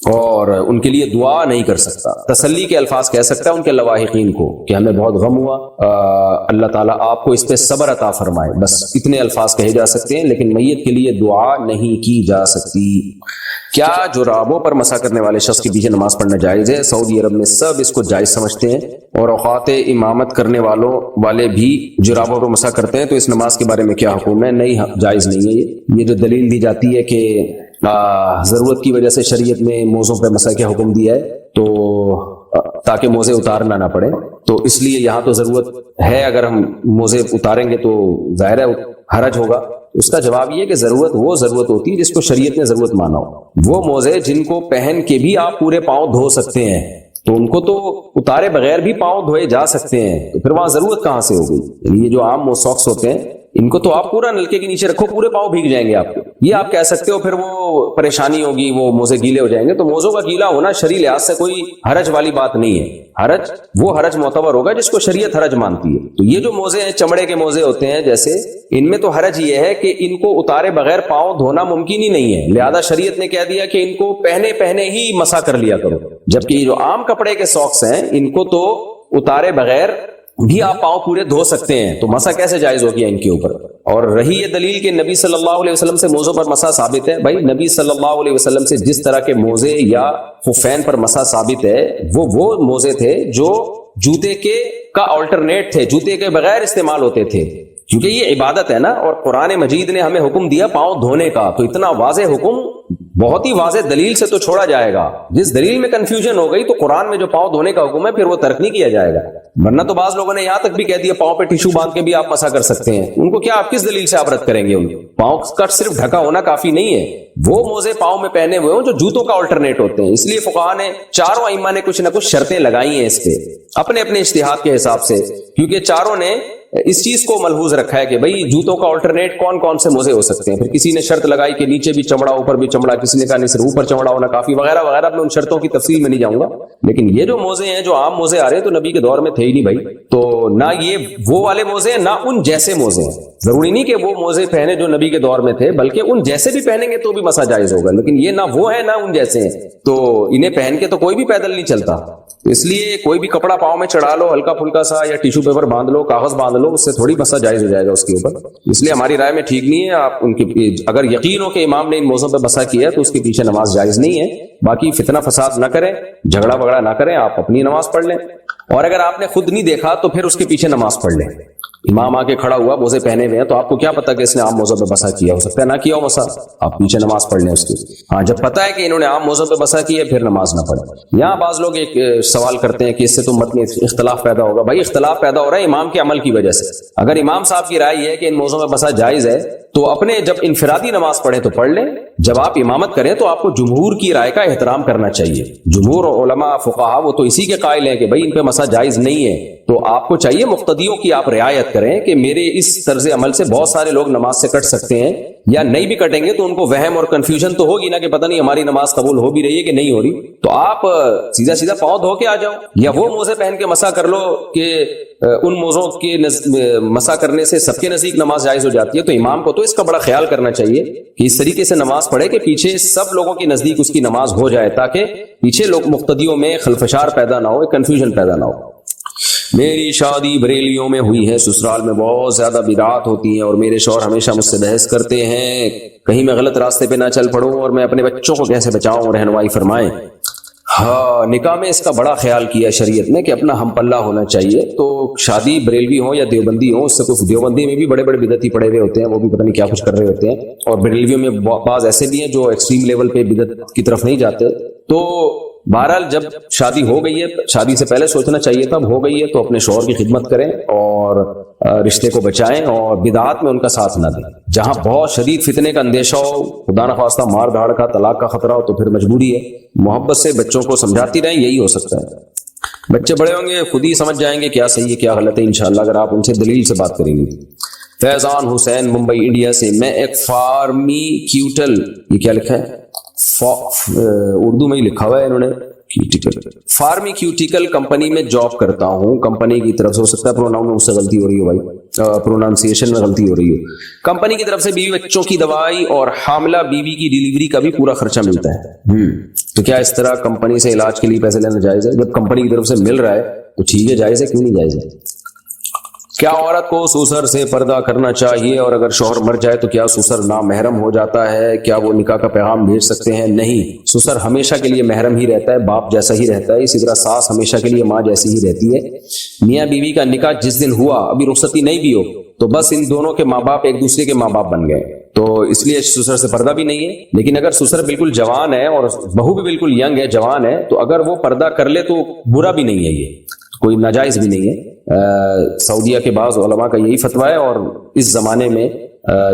اور ان کے لیے دعا نہیں کر سکتا. تسلی کے الفاظ کہہ سکتا ہے ان کے لواحقین کو کہ ہمیں بہت غم ہوا, اللہ تعالیٰ آپ کو اس پہ صبر عطا فرمائے, بس اتنے الفاظ کہے جا سکتے ہیں, لیکن میت کے لیے دعا نہیں کی جا سکتی. کیا جرابوں پر مسح کرنے والے شخص کے پیچھے نماز پڑھنا جائز ہے؟ سعودی عرب میں سب اس کو جائز سمجھتے ہیں, اور اوقات امامت کرنے والے بھی جرابوں پر مسح کرتے ہیں. تو اس نماز کے بارے میں کیا حکم ہے؟ نہیں, جائز نہیں ہے. یہ جو دلیل دی جاتی ہے کہ ضرورت کی وجہ سے شریعت میں موزوں پہ مسح کا حکم دیا ہے تو تاکہ موزے اتارنا نہ پڑے, تو اس لیے یہاں تو ضرورت ہے, اگر ہم موزے اتاریں گے تو ظاہر ہے حرج ہوگا. اس کا جواب یہ ہے کہ ضرورت وہ ضرورت ہوتی ہے جس کو شریعت نے ضرورت مانا ہو. وہ موزے جن کو پہن کے بھی آپ پورے پاؤں دھو سکتے ہیں تو ان کو تو اتارے بغیر بھی پاؤں دھوئے جا سکتے ہیں, تو پھر وہاں ضرورت کہاں سے ہو گئی؟ یعنی یہ جو عام ساکس ہوتے ہیں ان کو تو آپ پورا نلکے کے نیچے رکھو, پورے پاؤں بھیگ جائیں گے آپ کے. یہ آپ کہہ سکتے ہو پھر وہ پریشانی ہوگی, وہ موزے گیلے ہو جائیں گے. تو موزوں کا گیلا ہونا شرعی لحاظ سے کوئی حرج والی بات نہیں ہے. حرج وہ حرج معتبر ہوگا جس کو شریعت حرج مانتی ہے. تو یہ جو موزے ہیں, چمڑے کے موزے ہوتے ہیں جیسے, ان میں تو حرج یہ ہے کہ ان کو اتارے بغیر پاؤں دھونا ممکن ہی نہیں ہے, لہذا شریعت نے کہہ دیا کہ ان کو پہنے ہی مسح کر لیا کرو. جبکہ یہ جو عام کپڑے کے ساکس ہیں ان کو تو اتارے بغیر بھی آپ پاؤں پورے دھو سکتے ہیں, تو مسح کیسے جائز ہو گیا ان کے اوپر؟ اور رہی یہ دلیل کہ نبی صلی اللہ علیہ وسلم سے موزوں پر مسح ثابت ہے, بھائی نبی صلی اللہ علیہ وسلم سے جس طرح کے موزے یا خفین پر مسح ثابت ہے وہ موزے تھے جو جوتے کا آلٹرنیٹ تھے, جوتے کے بغیر استعمال ہوتے تھے. کیونکہ یہ عبادت ہے نا, اور قرآن مجید نے ہمیں حکم دیا پاؤں دھونے کا, تو اتنا واضح حکم بہت ہی واضح دلیل سے تو چھوڑا جائے گا. جس دلیل میں کنفیوژن ہو گئی تو قرآن میں جو پاؤں دھونے کا حکم ہے پھر وہ ترک نہیں کیا جائے گا. ورنہ تو بعض لوگوں نے یہاں تک بھی کہہ دیا پاؤں پہ ٹیشو باندھ کے بھی آپ مسا کر سکتے ہیں. ان کو کیا, آپ کس دلیل سے آپ رد کریں گے؟ ان پاؤں کا صرف ڈھکا ہونا کافی نہیں ہے, وہ موزے پاؤں میں پہنے ہوئے ہوں جو جوتوں کا آلٹرنیٹ ہوتے ہیں. اس لیے فقہاء نے, چاروں ائمہ نے کچھ نہ کچھ شرطیں لگائی ہیں اس پہ اپنے اپنے اجتہاد کے حساب سے, کیونکہ چاروں نے اس چیز کو ملحوظ رکھا ہے کہ بھئی جوتوں کا آلٹرنیٹ کون کون سے موزے ہو سکتے ہیں. پھر کسی نے شرط لگائی کہ نیچے بھی چمڑا اوپر بھی چمڑا, کسی نے کہا نہیں صرف اوپر چمڑا ہونا کافی, وغیرہ وغیرہ. میں ان شرطوں کی تفصیل میں نہیں جاؤں گا, لیکن یہ جو موزے ہیں, جو عام موزے آ رہے ہیں, تو نبی کے دور میں تھے ہی نہیں بھائی. تو نہ یہ وہ والے موزے ہیں, نہ ان جیسے موزے ہیں. ضروری نہیں کہ وہ موزے پہنے جو نبی کے دور میں تھے, بلکہ ان جیسے بھی پہنیں گے تو بھی مسا جائز ہوگا. لیکن یہ نہ وہ ہے نہ ان جیسے ہیں, تو انہیں پہن کے تو کوئی بھی پیدل نہیں چلتا. اس لیے کوئی بھی کپڑا پاؤں میں چڑھا لو ہلکا پھلکا سا, یا ٹیشو پیپر باندھ لو, کاغذ باندھ لو, اس سے تھوڑی مسا جائز ہو جائے گا اس کے اوپر. اس لیے ہماری رائے میں ٹھیک نہیں ہے. آپ ان کی اگر یقین ہو کہ امام نے ان موضوع پہ بسا کیا تو اس کے پیچھے نماز جائز نہیں ہے. باقی فتنہ فساد نہ کریں, جھگڑا وگڑا نہ کریں, آپ اپنی نماز پڑھ لیں. اور اگر آپ نے خود نہیں دیکھا تو پھر اس کے پیچھے نماز پڑھ لیں. امام آ کے کھڑا ہوا, موزے پہنے ہوئے ہیں, تو آپ کو کیا پتا کہ اس نے عام موضوع پہ بسا کیا, ہو سکتا ہے نہ کیا ہو مسا, آپ پیچھے نماز پڑھ لیں اس کی. ہاں, جب پتا ہے کہ انہوں نے عام موضوع پہ بسا کی ہے پھر نماز نہ پڑھیں. یہاں بعض لوگ ایک سوال کرتے ہیں کہ اس سے تو مت میں اختلاف پیدا ہوگا. بھائی اختلاف پیدا ہو رہا ہے امام کے عمل کی وجہ سے. اگر امام صاحب کی رائے یہ ہے کہ ان موضوع میں بسا جائز ہے تو اپنے جب انفرادی نماز پڑھیں تو پڑھ لیں. جب آپ امامت کریں تو آپ کو جمہور کی رائے کا احترام کرنا چاہیے. جمہور علماء فقہا وہ تو اسی کے قائل ہیں کہ بھائی ان پہ مسا جائز نہیں ہے, تو آپ کو چاہیے مقتدیوں کی آپ رعایت کریں کہ میرے اس طرز عمل سے بہت سارے لوگ نماز سے کٹ سکتے ہیں, یا نہیں بھی کٹیں گے تو ان کو وہم اور کنفیوژن تو ہوگی نا کہ پتہ نہیں ہماری نماز قبول ہو بھی رہی ہے کہ نہیں ہو رہی. تو آپ سیدھا سیدھا پاؤں دھو کے آ جاؤ, یا وہ موزے پہن کے مسا کر لو کہ ان موزوں کے مسا کرنے سے سب کے نزدیک نماز جائز ہو جاتی ہے. تو امام کو تو اس کا بڑا خیال کرنا چاہیے کہ اس طریقے سے نماز پڑھے کہ پیچھے سب لوگوں کے نزدیک اس کی نماز ہو جائے, تاکہ پیچھے لوگ مقتدیوں میں خلفشار پیدا نہ ہو, کنفیوژن پیدا نہ ہو. میری شادی بریلیوں میں ہوئی ہے, سسرال میں بہت زیادہ بدعات ہوتی ہیں اور میرے شوہر ہمیشہ مجھ سے بحث کرتے ہیں, کہیں میں غلط راستے پہ نہ چل پڑوں, اور میں اپنے بچوں کو کیسے بچاؤں, رہنمائی فرمائیں. ہاں, نکاح میں اس کا بڑا خیال کیا شریعت نے کہ اپنا ہم پلہ ہونا چاہیے. تو شادی بریلوی ہو یا دیوبندی ہو, اس سے کچھ دیوبندی میں بھی بڑے بڑے بدعتی پڑے ہوئے ہوتے ہیں, وہ بھی پتہ نہیں کیا کچھ کر رہے ہوتے ہیں, اور بریلویوں میں بعض ایسے بھی ہیں جو ایکسٹریم لیول پہ بدعت کی طرف نہیں جاتے. تو بہرحال جب شادی ہو گئی ہے, شادی سے پہلے سوچنا چاہیے تھا, ہو گئی ہے تو اپنے شوہر کی خدمت کریں اور رشتے کو بچائیں, اور بدعات میں ان کا ساتھ نہ دیں. جہاں بہت شدید فتنے کا اندیشہ ہو, خدا نخواستہ مار دھاڑ کا, طلاق کا خطرہ ہو, تو پھر مجبوری ہے محبت سے بچوں کو سمجھاتی رہیں, یہی ہو سکتا ہے. بچے بڑے ہوں گے خود ہی سمجھ جائیں گے کیا صحیح ہے کیا غلط ہے انشاءاللہ, اگر آپ ان سے دلیل سے بات کریں گے. فیضان حسین ممبئی انڈیا سے, میں ایک فارمی کیوٹل, یہ کیا لکھا ہے, اردو میں ہی لکھا ہوا ہے انہوں نے, فارمی کیوٹیکل کمپنی میں جاب کرتا ہوں. کمپنی کی طرف سے, ہو سکتا ہے پروناؤن میں اس سے غلطی ہو رہی ہو بھائی, پرونانسیشن میں غلطی ہو رہی ہو. کمپنی کی طرف سے بیوی بچوں کی دوائی اور حاملہ بیوی کی ڈیلیوری کا بھی پورا خرچہ ملتا ہے. تو کیا اس طرح کمپنی سے علاج کے لیے پیسے لینا جائز ہے؟ جب کمپنی کی طرف سے مل رہا ہے تو ٹھیک ہے, جائز ہے, کیوں نہیں جائز ہے. کیا عورت کو سسر سے پردہ کرنا چاہیے, اور اگر شوہر مر جائے تو کیا سسر نامحرم ہو جاتا ہے؟ کیا وہ نکاح کا پیغام بھیج سکتے ہیں؟ نہیں, سسر ہمیشہ کے لیے محرم ہی رہتا ہے, باپ جیسا ہی رہتا ہے. اسی طرح ساس ہمیشہ کے لیے ماں جیسی ہی رہتی ہے. میاں بیوی کا نکاح جس دن ہوا, ابھی رخصتی نہیں بھی ہو, تو بس ان دونوں کے ماں باپ ایک دوسرے کے ماں باپ بن گئے, تو اس لیے سسر سے پردہ بھی نہیں ہے. لیکن اگر سسر بالکل جوان ہے اور بہو بھی بالکل ینگ ہے, جوان ہے, تو اگر وہ پردہ کر لے تو برا بھی نہیں ہے, یہ کوئی ناجائز بھی نہیں ہے. سعودیہ کے بعض علماء کا یہی فتویٰ ہے, اور اس زمانے میں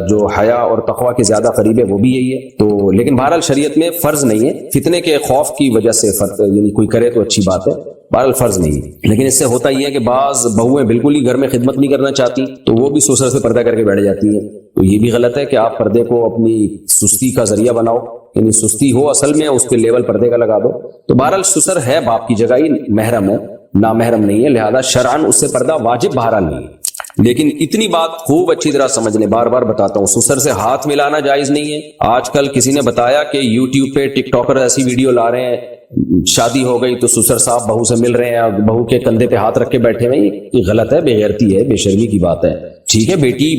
جو حیا اور تقوی کے زیادہ قریب ہے وہ بھی یہی ہے. تو لیکن بہرحال شریعت میں فرض نہیں ہے, فتنے کے خوف کی وجہ سے یعنی کوئی کرے تو اچھی بات ہے, بہرحال فرض نہیں ہے. لیکن اس سے ہوتا یہ ہے کہ بعض بہویں بالکل ہی گھر میں خدمت نہیں کرنا چاہتی, تو وہ بھی سسر سے پردہ کر کے بیٹھ جاتی ہیں. تو یہ بھی غلط ہے کہ آپ پردے کو اپنی سستی کا ذریعہ بناؤ, یعنی سستی ہو اصل میں, اس کے لیول پردے کا لگا دو. تو بہرحال سسر ہے باپ کی جگہ, ہی محرم ہے, نامحرم نہیں ہے, لہذا شرعاً اس سے پردہ واجب بہرحال نہیں ہے. لیکن اتنی بات خوب اچھی طرح سمجھ لیں, بار بار بتاتا ہوں, سسر سے ہاتھ ملانا جائز نہیں ہے. آج کل کسی نے بتایا کہ یوٹیوب پہ ٹک ٹاکر ایسی ویڈیو لا رہے ہیں, شادی ہو گئی تو سسر صاحب بہو سے مل رہے ہیں, بہو کے کندھے پہ ہاتھ رکھ کے بیٹھے ہوئے. یہ غلط ہے, بے غیرتی ہے, بے شرمی کی بات ہے. ٹھیک ہے, بیٹی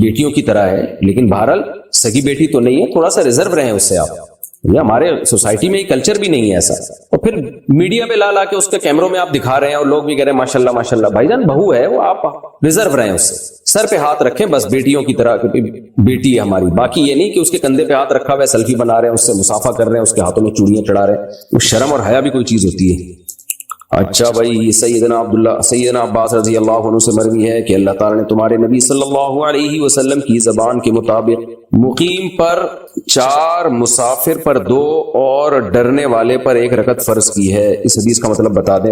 بیٹیوں کی طرح ہے, لیکن بہرحال سگی بیٹی تو نہیں ہے, تھوڑا سا ریزرو رہیں اس سے آپ. یہ ہمارے سوسائٹی میں کلچر بھی نہیں ہے ایسا. اور پھر میڈیا پہ لا کے اس کے کیمروں میں آپ دکھا رہے ہیں, اور لوگ بھی کہہ رہے ہیں ماشاءاللہ ماشاءاللہ. بھائی جان بہو ہے وہ, آپ ریزرو رہیں اس سے. سر پہ ہاتھ رکھیں بس، بیٹیوں کی طرح، بیٹی ہے ہماری، باقی یہ نہیں کہ اس کے کندھے پہ ہاتھ رکھا ہوا ہے، سیلفی بنا رہے ہیں، اس سے مصافحہ کر رہے ہیں، اس کے ہاتھوں میں چوڑیاں چڑھا رہے ہیں. وہ شرم اور حیا بھی کوئی چیز ہوتی ہے. اچھا بھائی، سیدنا عباس رضی اللہ عنہ سے مروی ہے کہ اللہ تعالیٰ نے تمہارے نبی صلی اللہ علیہ وسلم کی زبان کے مطابق مقیم پر 4، مسافر پر 2 اور ڈرنے والے پر 1 رکعت فرض کی ہے. اس حدیث کا مطلب بتا دیں،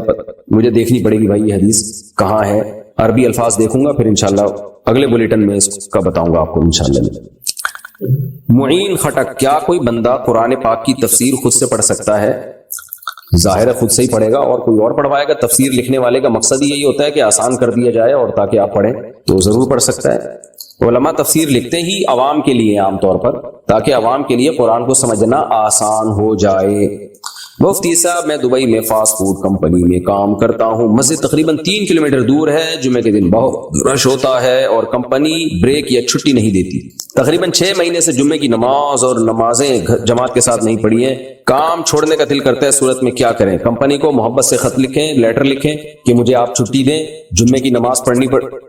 مجھے دیکھنی پڑے گی بھائی یہ حدیث کہاں ہے. عربی الفاظ دیکھوں گا، پھر انشاءاللہ اگلے بلیٹن میں اس کا بتاؤں گا آپ کو انشاءاللہ. معین خٹک، کیا کوئی بندہ قرآن پاک کی تفسیر خود سے پڑھ سکتا ہے؟ ظاہر ہے خود سے ہی پڑھے گا، اور کوئی اور پڑھوائے گا. تفسیر لکھنے والے کا مقصد ہی یہی ہوتا ہے کہ آسان کر دیا جائے اور تاکہ آپ پڑھیں، تو ضرور پڑھ سکتا ہے. علماء تفسیر لکھتے ہی عوام کے لیے عام طور پر، تاکہ عوام کے لیے قرآن کو سمجھنا آسان ہو جائے. مفتی صاحب، میں دبئی میں فاسٹ فوڈ کمپنی میں کام کرتا ہوں. مسجد تقریباً 3 کلومیٹر دور ہے. جمعے کے دن بہت رش ہوتا ہے اور کمپنی بریک یا چھٹی نہیں دیتی. تقریباً 6 مہینے سے جمعے کی نماز اور نمازیں جماعت کے ساتھ نہیں پڑھی ہیں. کام چھوڑنے کا دل کرتا ہے، صورت میں کیا کریں؟ کمپنی کو محبت سے خط لکھیں، لیٹر لکھیں کہ مجھے آپ چھٹی دیں، جمعے کی نماز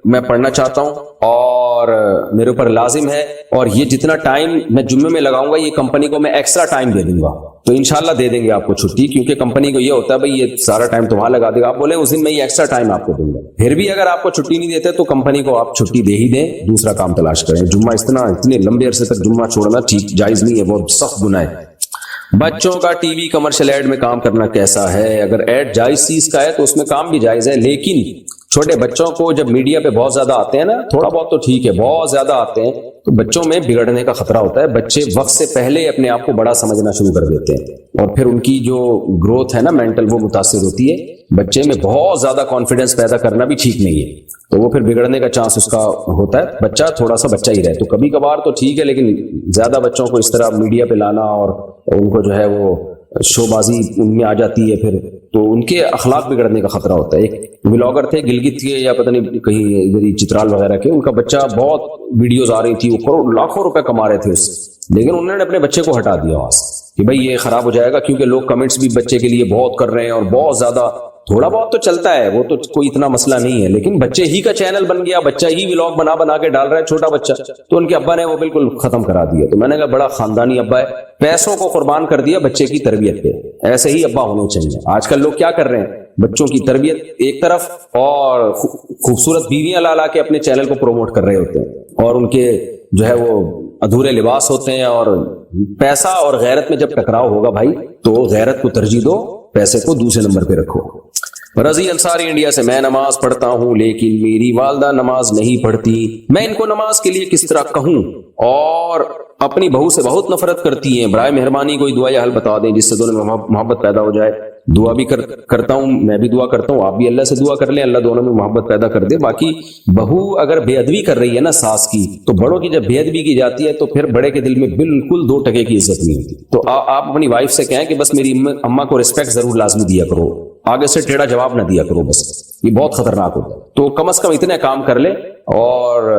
میں پڑھنا چاہتا ہوں اور میرے اوپر لازم ہے، اور یہ جتنا ٹائم میں جمعے میں لگاؤں گا یہ کمپنی کو میں ایکسٹرا ٹائم دے دوں گا. تو انشاءاللہ دے دیں گے آپ کو چھٹی، کیونکہ کمپنی کو یہ ہوتا ہے بھائی یہ سارا ٹائم تو وہاں لگا دے گا، آپ بولیں اس دن میں یہ ایکسٹرا ٹائم آپ کو دوں گا. پھر بھی اگر آپ کو چھٹی نہیں دیتے تو کمپنی کو آپ چھٹی دے ہی دیں، دوسرا کام تلاش کریں. جمعہ اتنے لمبے عرصے تک جمعہ چھوڑنا ٹھیک جائز نہیں ہے، بہت سخت گناہ ہے. بچوں کا ٹی وی کمرشل ایڈ میں کام کرنا کیسا ہے؟ اگر ایڈ جائز چیز کا ہے تو اس میں کام بھی جائز ہے، لیکن چھوٹے بچوں کو جب میڈیا پہ بہت زیادہ آتے ہیں نا، تھوڑا بہت تو ٹھیک ہے، بہت زیادہ آتے ہیں تو بچوں میں بگڑنے کا خطرہ ہوتا ہے. بچے وقت سے پہلے اپنے آپ کو بڑا سمجھنا شروع کر دیتے ہیں، اور پھر ان کی جو گروتھ ہے نا مینٹل، وہ متاثر ہوتی ہے. بچے میں بہت زیادہ کانفیڈنس پیدا کرنا بھی ٹھیک نہیں ہے، تو وہ پھر بگڑنے کا چانس اس کا ہوتا ہے. بچہ تھوڑا سا بچہ ہی رہے تو کبھی کبھار تو ٹھیک ہے، لیکن زیادہ بچوں کو اس طرح میڈیا پہ لانا اور ان کو جو ہے وہ شو بازی ان میں آ جاتی ہے، پھر تو ان کے اخلاق بگڑنے کا خطرہ ہوتا ہے. ایک ولاگر تھے گلگت کے یا پتہ نہیں کہیں ادھر چترال وغیرہ کے، ان کا بچہ بہت ویڈیوز آ رہی تھی، وہ لاکھوں روپے کما رہے تھے اس سے، لیکن انہوں نے اپنے بچے کو ہٹا دیا وہاں سے کہ بھائی یہ خراب ہو جائے گا، کیونکہ لوگ کمنٹس بھی بچے کے لیے بہت کر رہے ہیں اور بہت زیادہ. تھوڑا بہت تو چلتا ہے، وہ تو کوئی اتنا مسئلہ نہیں ہے، لیکن بچے ہی کا چینل بن گیا، بچہ ہی ولاگ بنا کے ڈال رہا ہے، چھوٹا بچہ، تو ان کے ابا نے وہ بالکل ختم کرا دیا. تو میں نے کہا بڑا خاندانی ابا ہے، پیسوں کو قربان کر دیا بچے کی تربیت پہ. ایسے ہی ابا ہونے چاہیے. آج کل لوگ کیا کر رہے ہیں، بچوں کی تربیت ایک طرف اور خوبصورت بیویاں لا کے اپنے چینل کو پروموٹ کر رہے ہوتے ہیں، اور ان کے جو ہے وہ ادھورے لباس ہوتے ہیں. اور پیسہ اور غیرت میں جب ٹکراؤ ہوگا بھائی تو غیرت کو ترجیح دو، پیسے کو دوسرے نمبر پہ رکھو. رضی انصاری انڈیا سے، میں نماز پڑھتا ہوں لیکن میری والدہ نماز نہیں پڑھتی، میں ان کو نماز کے لیے کس طرح کہوں؟ اور اپنی بہو سے بہت نفرت کرتی ہیں، برائے مہربانی کوئی دعا یا حل بتا دیں جس سے دونوں میں محبت پیدا ہو جائے. دعا بھی کرتا ہوں، میں بھی دعا کرتا ہوں، آپ بھی اللہ سے دعا کر لیں، اللہ دونوں میں محبت پیدا کر دے. باقی بہو اگر بے ادبی کر رہی ہے نا ساس کی، تو بڑوں کی جب بے ادبی کی جاتی ہے تو پھر بڑے کے دل میں بالکل 2 ٹکے کی عزت نہیں ہوتی. تو آپ اپنی وائف سے کہیں کہ بس میری اماں کو رسپیکٹ ضرور لازمی دیا کرو، آگے سے ٹیڑھا جواب نہ دیا کرو، بس یہ بہت خطرناک ہوتا ہے. تو کم از کم اتنے کام کر لے. اور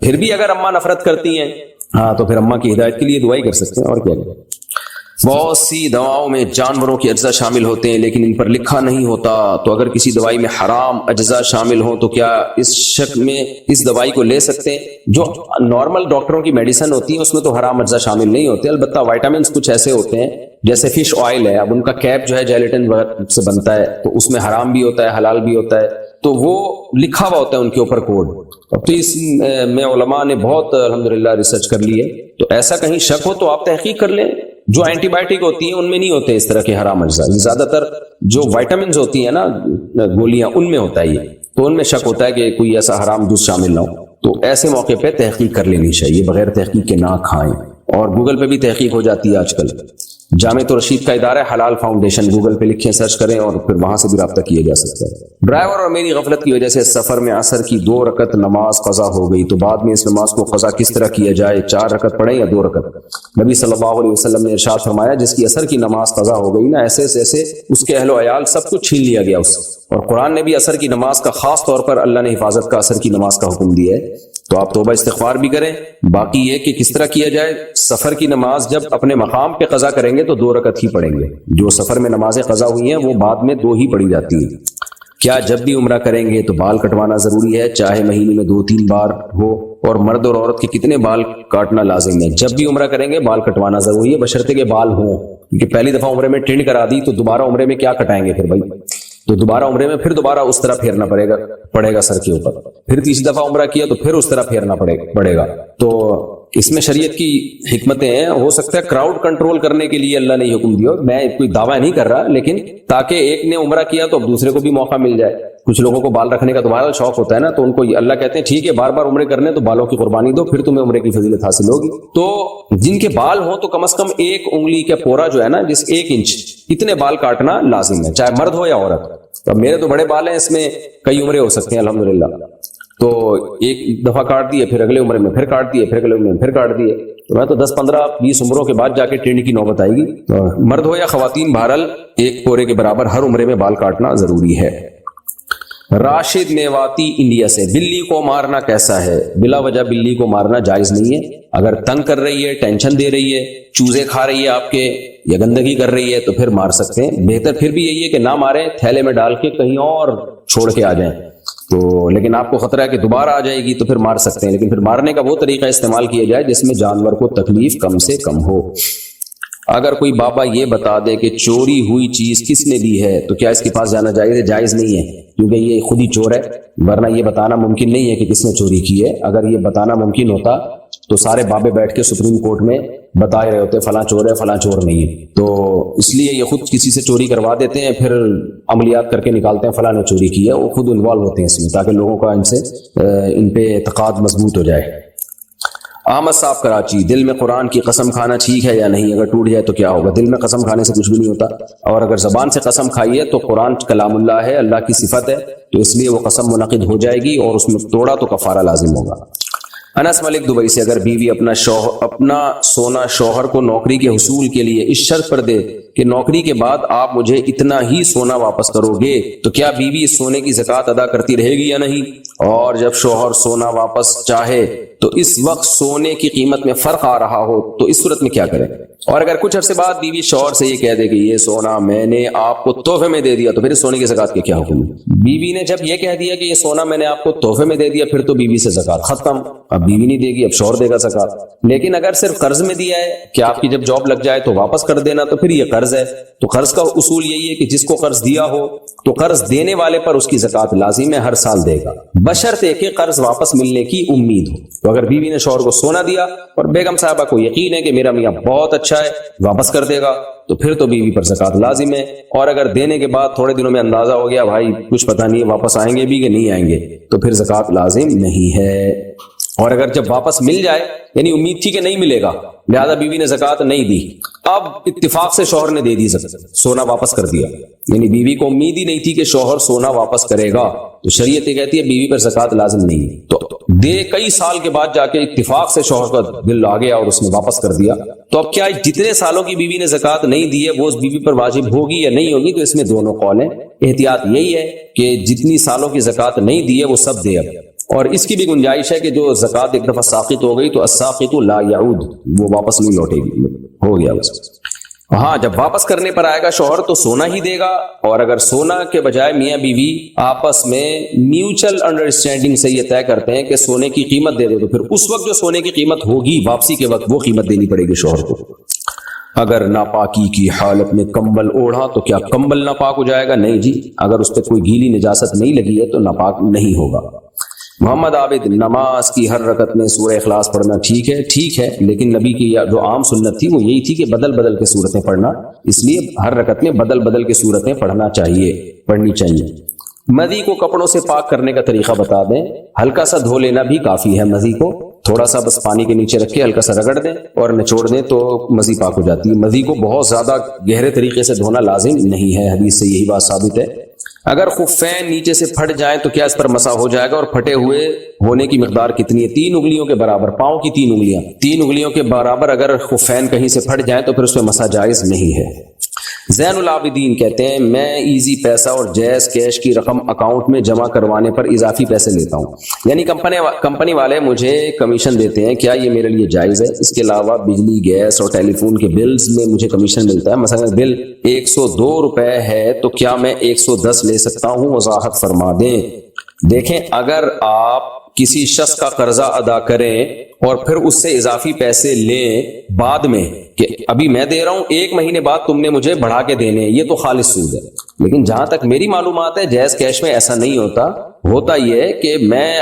پھر بھی اگر اماں نفرت کرتی ہیں ہاں تو پھر اماں کی ہدایت کے لیے دعائی کر سکتے ہیں، اور کیا کریں. بہت سی دواؤں میں جانوروں کے اجزاء شامل ہوتے ہیں لیکن ان پر لکھا نہیں ہوتا، تو اگر کسی دوائی میں حرام اجزاء شامل ہوں تو کیا اس شک میں اس دوائی کو لے سکتے ہیں؟ جو نارمل ڈاکٹروں کی میڈیسن ہوتی ہے اس میں تو حرام اجزاء شامل نہیں ہوتے، البتہ وائٹامنس کچھ ایسے ہوتے ہیں جیسے فش آئل ہے، اب ان کا کیپ جو ہے جیلیٹن سے بنتا ہے، تو اس میں حرام بھی ہوتا ہے حلال بھی ہوتا ہے، تو وہ لکھا ہوا ہوتا ہے ان کے اوپر کوڈ. اب تو اس میں علماء نے بہت الحمدللہ ریسرچ کر لی ہے، تو ایسا کہیں شک ہو تو آپ تحقیق کر لیں. جو اینٹی بائیوٹک ہوتی ہیں ان میں نہیں ہوتے اس طرح کے حرام اجزاء، زیادہ تر جو وائٹامنز ہوتی ہیں نا گولیاں ان میں ہوتا ہے یہ، تو ان میں شک ہوتا ہے کہ کوئی ایسا حرام جز شامل نہ ہو. تو ایسے موقع پہ تحقیق کر لینی چاہیے، بغیر تحقیق کے نہ کھائیں. اور گوگل پہ بھی تحقیق ہو جاتی ہے آج کل. جامع رشید کا ادارہ حلال فاؤنڈیشن، گوگل پہ لکھیں، سرچ کریں اور پھر وہاں سے بھی رابطہ کیا جا سکتا ہے. ڈرائیور اور میری غفلت کی وجہ سے سفر میں عصر کی 2 رکعت نماز قضا ہو گئی، تو بعد میں اس نماز کو قضا کس طرح کیا جائے؟ 4 رکعت پڑھیں یا 2 رکعت؟ نبی صلی اللہ علیہ وسلم نے ارشاد فرمایا جس کی عصر کی نماز قضا ہو گئی نا، ایسے اس کے اہل و عیال سب کچھ چھین لیا گیا اس سے. اور قرآن نے بھی عصر کی نماز کا خاص طور پر اللہ نے حفاظت کا عصر کی نماز کا حکم دیا ہے. تو آپ توبہ استغفار بھی کریں. باقی یہ کہ کس طرح کیا جائے، سفر کی نماز جب اپنے مقام پہ قضا کریں گے تو 2 رکعت ہی پڑھیں گے. جو سفر میں نمازیں قضا ہوئی ہیں وہ بعد میں 2 ہی پڑھی جاتی ہیں. کیا جب بھی عمرہ کریں گے تو بال کٹوانا ضروری ہے چاہے مہینے میں 2-3 بار ہو؟ اور مرد اور عورت کے کتنے بال کاٹنا لازم ہے؟ جب بھی عمرہ کریں گے بال کٹوانا ضروری ہے بشرطے کے بال ہوں، کیونکہ پہلی دفعہ عمرے میں ٹرین کرا دی تو دوبارہ عمرے میں کیا کٹائیں گے پھر بھائی؟ تو دوبارہ عمرے میں پھر دوبارہ اس طرح پھیرنا پڑے گا سر کے اوپر، پھر تیسری دفعہ عمرہ کیا تو پھر اس طرح پھیرنا پڑے گا۔ تو اس میں شریعت کی حکمتیں ہیں، ہو سکتا ہے کراؤڈ کنٹرول کرنے کے لیے اللہ نے حکم دیا، میں کوئی دعویٰ نہیں کر رہا، لیکن تاکہ ایک نے عمرہ کیا تو اب دوسرے کو بھی موقع مل جائے۔ کچھ لوگوں کو بال رکھنے کا دوبارہ شوق ہوتا ہے نا، تو ان کو اللہ کہتے ہیں ٹھیک ہے بار بار عمرے کرنے تو بالوں کی قربانی دو، پھر تمہیں عمرے کی فضیلت حاصل ہوگی۔ تو جن کے بال ہوں تو کم از کم 1 انگلی کا پورا جو ہے نا، جس 1 انچ اتنے بال کاٹنا لازم ہے، چاہے مرد ہو یا عورت۔ تو میرے تو بڑے بال ہیں، اس میں کئی عمرے ہو سکتے ہیں الحمدللہ۔ تو ایک دفعہ کاٹ دیے، پھر اگلے عمرے میں پھر کاٹ دیے، پھر اگلے عمرے میں پھر کاٹ دیے، تو میں تو 10-15-20 عمروں کے بعد جا کے ٹرینڈ کی نوبت آئے گی۔ مرد ہو یا خواتین، بہرحال 1 پورے کے برابر ہر عمرے میں بال کاٹنا ضروری ہے۔ راشد میواتی انڈیا سے، بلی کو مارنا کیسا ہے؟ بلا وجہ بلی کو مارنا جائز نہیں ہے، اگر تنگ کر رہی ہے، ٹینشن دے رہی ہے، چوزے کھا رہی ہے آپ کے یا گندگی کر رہی ہے تو پھر مار سکتے ہیں، بہتر پھر بھی یہی ہے کہ نہ ماریں، تھیلے میں ڈال کے کہیں اور چھوڑ کے آ جائیں۔ تو لیکن آپ کو خطرہ ہے کہ دوبارہ آ جائے گی تو پھر مار سکتے ہیں، لیکن پھر مارنے کا وہ طریقہ استعمال کیا جائے جس میں جانور کو تکلیف کم سے کم ہو۔ اگر کوئی بابا یہ بتا دے کہ چوری ہوئی چیز کس نے دی ہے تو کیا اس کے پاس جانا جائز ہے؟ جائز نہیں ہے، کیونکہ یہ خود ہی چور ہے، ورنہ یہ بتانا ممکن نہیں ہے کہ کس نے چوری کی ہے۔ اگر یہ بتانا ممکن ہوتا تو سارے بابے بیٹھ کے سپریم کورٹ میں بتا رہے ہوتے فلاں چور ہے فلاں چور نہیں ہے۔ تو اس لیے یہ خود کسی سے چوری کروا دیتے ہیں، پھر عملیات کر کے نکالتے ہیں فلاں نے چوری کی ہے، وہ خود انوالو ہوتے ہیں اس میں، تاکہ لوگوں کا ان پہ اعتقاد مضبوط ہو جائے۔ احمد صاحب کراچی، دل میں قرآن کی قسم کھانا ٹھیک ہے یا نہیں؟ اگر ٹوٹ جائے تو کیا ہوگا؟ دل میں قسم کھانے سے کچھ بھی نہیں ہوتا، اور اگر زبان سے قسم کھائی ہے تو قرآن کلام اللہ ہے، اللہ کی صفت ہے، تو اس لیے وہ قسم منعقد ہو جائے گی، اور اس میں توڑا تو کفارہ لازم ہوگا۔ انس ملک دبئی سے، اگر بیوی اپنا سونا شوہر کو نوکری کے حصول کے لیے اس شرط پر دے کہ نوکری کے بعد آپ مجھے اتنا ہی سونا واپس کرو گے، تو کیا بیوی اس سونے کی زکوٰۃ ادا کرتی رہے گی یا نہیں؟ اور جب شوہر سونا واپس چاہے تو اس وقت سونے کی قیمت میں فرق آ رہا ہو تو اس صورت میں کیا کریں؟ اور اگر کچھ عرصے بعد بیوی شوہر سے یہ کہہ دے کہ یہ سونا میں نے آپ کو تحفے میں دے دیا، تو پھر اس سونے کی زکوٰۃ کے کیا حکم ہے؟ بیوی نے جب یہ کہہ دیا کہ یہ سونا میں نے آپ کو تحفے میں دے دیا، پھر تو بیوی سے زکوٰۃ ختم، اب بیوی نہیں دے گی، اب شوہر دے گا زکوٰۃ۔ لیکن اگر صرف قرض میں دیا ہے کہ آپ کی جب جاب لگ جائے تو واپس کر دینا، تو پھر یہ قرض ہے، تو قرض کا اصول یہی ہے کہ جس کو قرض دیا ہو تو قرض دینے والے پر اس کی زکوٰۃ لازم ہے، ہر سال دے گا، بشرطے کہ قرض واپس ملنے کی امید ہو۔ تو اگر بیوی نے شوہر کو سونا دیا اور بیگم صاحبہ کو یقین ہے کہ میرا میاں بہت اچھا ہے، واپس کر دے گا، تو پھر تو بیوی پر زکوٰۃ لازم ہے۔ اور اگر دینے کے بعد تھوڑے دنوں میں اندازہ ہو گیا بھائی کچھ پتہ نہیں ہے واپس آئیں گے بھی کہ نہیں آئیں گے، تو پھر زکوٰۃ لازم نہیں ہے۔ اور اگر جب واپس مل جائے، یعنی امید تھی کہ نہیں ملے گا، لہذا بیوی نے زکوٰۃ نہیں دی، اب اتفاق سے شوہر نے دے دی سونا واپس کر دیا، یعنی بیوی کو امید ہی نہیں تھی کہ شوہر سونا واپس کرے گا، تو شریعت یہ کہتی ہے بیوی پر زکوٰۃ لازم نہیں ہے۔ تو دے کئی سال کے بعد جا کے اتفاق سے شوہر کا دل آ گیا اور اس نے واپس کر دیا، تو اب کیا جتنے سالوں کی بیوی نے زکوٰۃ نہیں دی ہے وہ اس بیوی پر واجب ہوگی یا نہیں ہوگی؟ تو اس میں دونوں قول ہیں۔ احتیاط یہی ہے کہ جتنی سالوں کی زکوٰۃ نہیں دی ہے وہ سب دے اب، اور اس کی بھی گنجائش ہے کہ جو زکوٰۃ ایک دفعہ ساقط ہو گئی تو الساقط لا یعود، وہ واپس نہیں لوٹے گی، ہو گیا بس۔ ہاں جب واپس کرنے پر آئے گا شوہر تو سونا ہی دے گا، اور اگر سونا کے بجائے میاں بیوی آپس میں میوچل انڈرسٹینڈنگ سے یہ طے کرتے ہیں کہ سونے کی قیمت دے دو، تو پھر اس وقت جو سونے کی قیمت ہوگی واپسی کے وقت وہ قیمت دینی پڑے گی شوہر کو۔ اگر ناپاکی کی حالت میں کمبل اوڑھا تو کیا کمبل ناپاک ہو جائے گا؟ نہیں جی، اگر اس پہ کوئی گیلی نجاست نہیں لگی ہے تو ناپاک نہیں ہوگا۔ محمد عابد، نماز کی ہر رکعت میں سورہ اخلاص پڑھنا ٹھیک ہے، لیکن نبی کی جو عام سنت تھی وہ یہی تھی کہ بدل بدل کے سورتیں پڑھنا، اس لیے ہر رکعت میں بدل بدل کے سورتیں پڑھنی چاہیے۔ مدی کو کپڑوں سے پاک کرنے کا طریقہ بتا دیں۔ ہلکا سا دھو لینا بھی کافی ہے، مدی کو تھوڑا سا بس پانی کے نیچے رکھ کے ہلکا سا رگڑ دیں اور نچوڑ دیں تو مدی پاک ہو جاتی ہے۔ مدی کو بہت زیادہ گہرے طریقے سے دھونا لازم نہیں ہے، حدیث سے یہی بات ثابت ہے۔ اگر خفین نیچے سے پھٹ جائیں تو کیا اس پر مسح ہو جائے گا؟ اور پھٹے ہوئے ہونے کی مقدار کتنی ہے؟ 3 انگلیوں کے برابر، پاؤں کی 3 انگلیاں، 3 انگلیوں کے برابر اگر خفین کہیں سے پھٹ جائیں تو پھر اس پہ مسح جائز نہیں ہے۔ زین العابدین کہتے ہیں میں ایزی پیسہ اور جیز کیش کی رقم اکاؤنٹ میں جمع کروانے پر اضافی پیسے لیتا ہوں، یعنی کمپنی والے مجھے کمیشن دیتے ہیں، کیا یہ میرے لیے جائز ہے؟ اس کے علاوہ بجلی، گیس اور ٹیلی فون کے بلز میں مجھے کمیشن ملتا ہے، مثلا بل 102 روپے ہے تو کیا میں 110 لے سکتا ہوں وضاحت فرما دیں۔ دیکھیں اگر آپ کسی شخص کا قرضہ ادا کریں اور پھر اس سے اضافی پیسے لیں بعد میں کہ ابھی میں دے رہا ہوں 1 مہینے بعد تم نے مجھے بڑھا کے دینے، یہ تو خالص سود ہے۔ لیکن جہاں تک میری معلومات ہے جائز کیش میں ایسا نہیں ہوتا یہ ہے کہ میں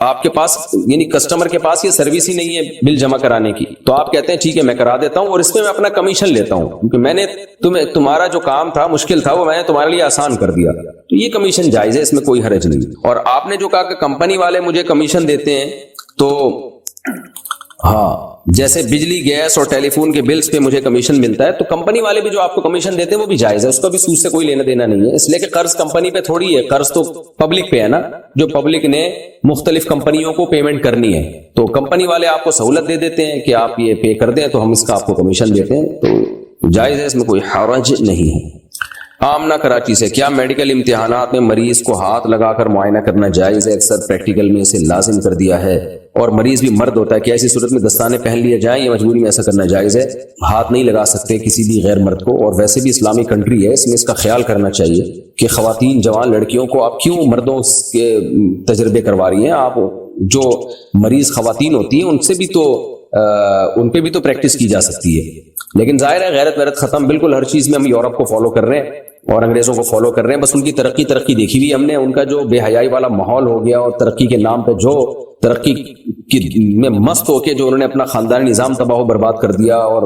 آپ کے پاس یعنی کسٹمر کے پاس یہ سروس ہی نہیں ہے بل جمع کرانے کی، تو آپ کہتے ہیں ٹھیک ہے میں کرا دیتا ہوں اور اس میں میں اپنا کمیشن لیتا ہوں کیونکہ میں نے تمہارا جو کام تھا مشکل تھا وہ میں نے تمہارے لیے آسان کر دیا، تو یہ کمیشن جائز ہے، اس میں کوئی حرج نہیں۔ اور آپ نے جو کہا کہ کمپنی والے مجھے کمیشن دیتے ہیں، تو ہاں جیسے بجلی گیس اور ٹیلی فون کے بلز پہ مجھے کمیشن ملتا ہے، تو کمپنی والے بھی جو آپ کو کمیشن دیتے ہیں وہ بھی جائز ہے، اس کا بھی سود سے کوئی لینا دینا نہیں ہے، اس لیے کہ قرض کمپنی پہ تھوڑی ہے، قرض تو پبلک پہ ہے نا، جو پبلک نے مختلف کمپنیوں کو پیمنٹ کرنی ہے، تو کمپنی والے آپ کو سہولت دے دیتے ہیں کہ آپ یہ پے کر دیں تو ہم اس کا آپ کو کمیشن دیتے ہیں، تو جائز ہے، اس میں کوئی حرج نہیں ہے۔ آمنہ کراچی سے، کیا میڈیکل امتحانات میں مریض کو ہاتھ لگا کر معائنہ کرنا جائز ہے؟ اکثر پریکٹیکل میں اسے لازم کر دیا ہے اور مریض بھی مرد ہوتا ہے، کیا ایسی صورت میں دستانے پہن لیے جائیں یا مجبوری میں ایسا کرنا جائز ہے؟ ہاتھ نہیں لگا سکتے کسی بھی غیر مرد کو، اور ویسے بھی اسلامی کنٹری ہے، اس میں اس کا خیال کرنا چاہیے کہ خواتین جوان لڑکیوں کو آپ کیوں مردوں کے تجربے کروا رہی ہیں؟ آپ جو مریض خواتین ہوتی ہیں ان پہ بھی تو پریکٹس کی جا سکتی ہے، لیکن ظاہر ہے غیرت ویرت ختم، بالکل ہر چیز میں ہم یورپ کو فالو کر رہے ہیں اور انگریزوں کو فالو کر رہے ہیں، بس ان کی ترقی دیکھی ہوئی ہم نے، ان کا جو بے حیائی والا ماحول ہو گیا اور ترقی کے نام پہ جو ترقی میں مست ہو کے جو انہوں نے اپنا خاندانی نظام تباہ و برباد کر دیا، اور